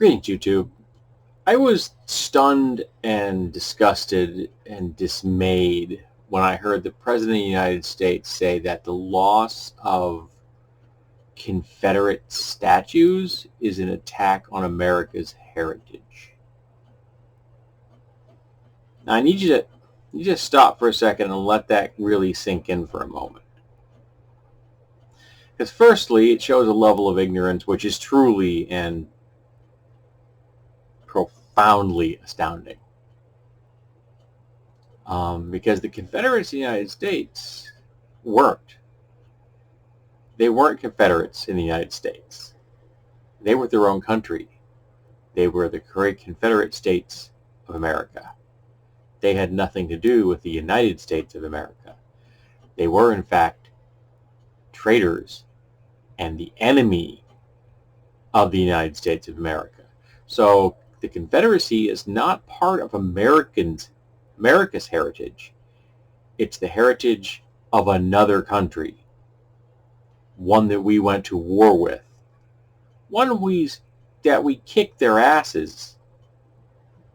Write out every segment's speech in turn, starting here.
Greetings, YouTube. I was stunned and disgusted and dismayed when I heard the President of the United States say that the loss of Confederate statues is an attack on America's heritage. Now, I need you to stop for a second and let that really sink in for a moment. Because firstly, it shows a level of ignorance which is truly and profoundly astounding. Because the Confederates in the United States weren't. They weren't Confederates in the United States. They were their own country. They were the Confederate States of America. They had nothing to do with the United States of America. They were, in fact, traitors and the enemy of the United States of America. So the Confederacy is not part of America's heritage. It's the heritage of another country, one that we went to war with, one that we kicked their asses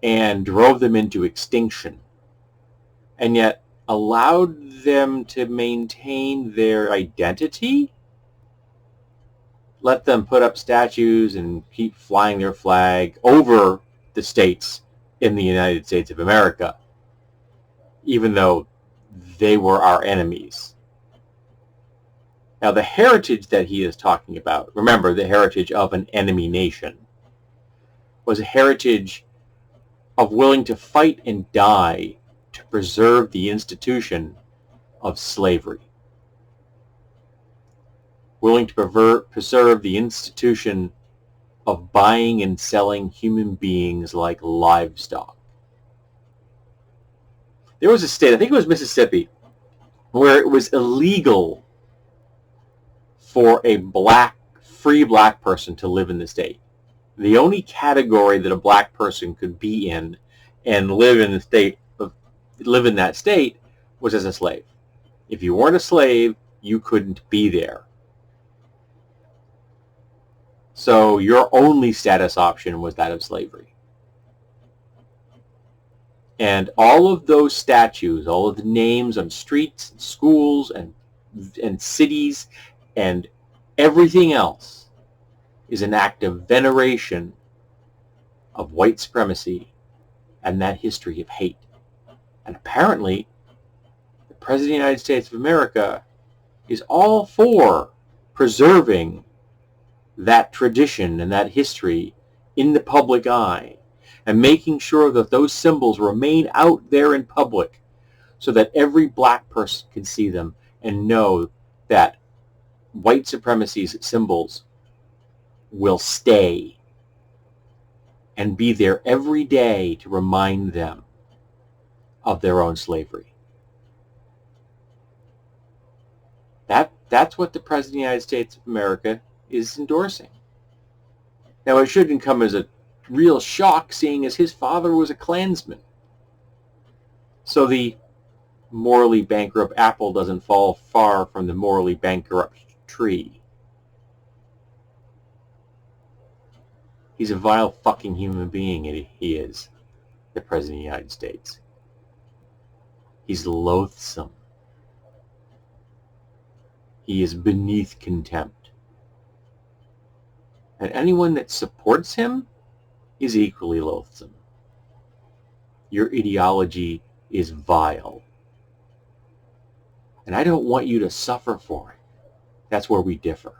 and drove them into extinction, and yet allowed them to maintain their identity, let them put up statues and keep flying their flag over the states in the United States of America, even though they were our enemies. Now, the heritage that he is talking about, remember, the heritage of an enemy nation, was a heritage of willing to fight and die to preserve the institution of slavery. Willing to preserve the institution of buying and selling human beings like livestock. There was a state, I think it was Mississippi, where it was illegal for a free black person to live in the state. The only category that a black person could be in and live in that state was as a slave. If you weren't a slave, you couldn't be there. So your only status option was that of slavery. And all of those statues, all of the names on streets, and schools, and cities, and everything else is an act of veneration of white supremacy and that history of hate. And apparently, the President of the United States of America is all for preserving that tradition and that history in the public eye and making sure that those symbols remain out there in public so that every black person can see them and know that white supremacy's symbols will stay and be there every day to remind them of their own slavery. That's what the President of the United States of America is endorsing. Now, it shouldn't come as a real shock, seeing as his father was a Klansman. So the morally bankrupt apple doesn't fall far from the morally bankrupt tree. He's a vile fucking human being, he is, the President of the United States. He's loathsome. He is beneath contempt. And anyone that supports him is equally loathsome. Your ideology is vile. And I don't want you to suffer for it. That's where we differ.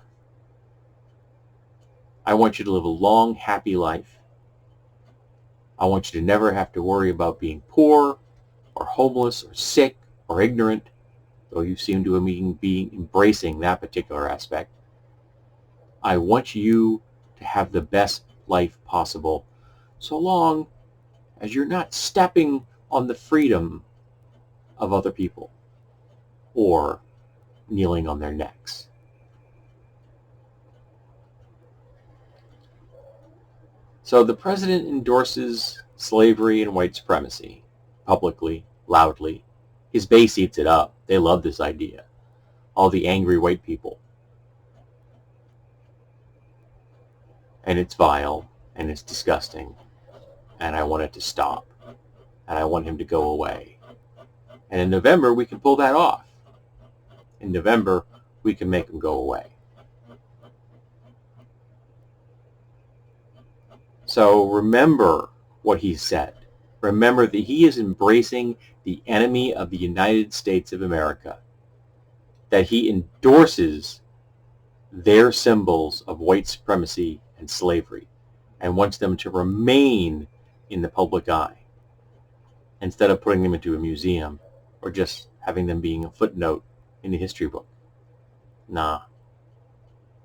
I want you to live a long, happy life. I want you to never have to worry about being poor or homeless or sick or ignorant, though you seem to be embracing that particular aspect. I want you to have the best life possible, so long as you're not stepping on the freedom of other people or kneeling on their necks. So the president endorses slavery and white supremacy publicly, loudly. His base eats it up. They love this idea. All the angry white people. And it's vile. and it's disgusting, and I want it to stop, and I want him to go away. And in November, we can pull that off. In November, we can make him go away. So remember what he said. Remember that he is embracing the enemy of the United States of America, that he endorses their symbols of white supremacy and slavery and wants them to remain in the public eye instead of putting them into a museum or just having them being a footnote in the history book. Nah.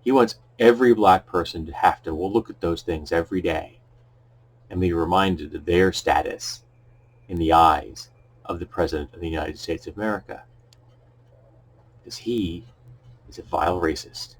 He wants every black person to have to look at those things every day and be reminded of their status in the eyes of the President of the United States of America. Because he is a vile racist.